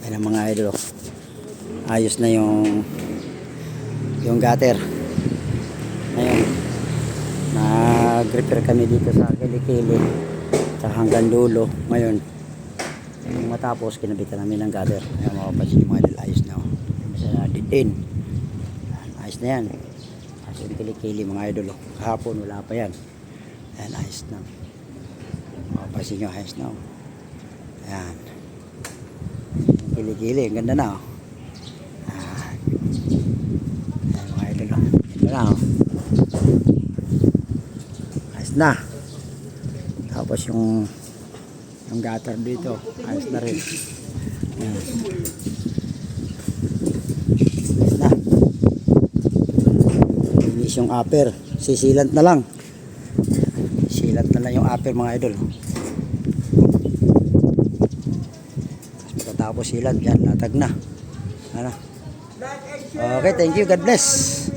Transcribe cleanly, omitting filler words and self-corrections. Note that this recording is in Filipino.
Ayan ang mga idol. Ayos na yung gutter. Ngayon, nag-repair kami dito sa kilikili sa hanggang dulo. Ngayon, yung matapos, kinabitan namin ng gutter. Ayan, mapapansin yung mga idol, ayos na. Sa ditin. Ayos na yan. Kasi yung kilikili mga idol. Kahapon, wala pa yan. Ayan, ayos na. Mapapansin nyo, ayos na. Ayan. Kilikili, ang ganda na. Ayan mga idol. Ganda na. Ayos na. Tapos yung gutter dito, ayos na rin. Ayan. Ayos na. Linis yung upper. Sisilant na lang. Silant na lang yung upper mga idol. Tapos silat yan, latag na. Ano? Okay, thank you, God bless.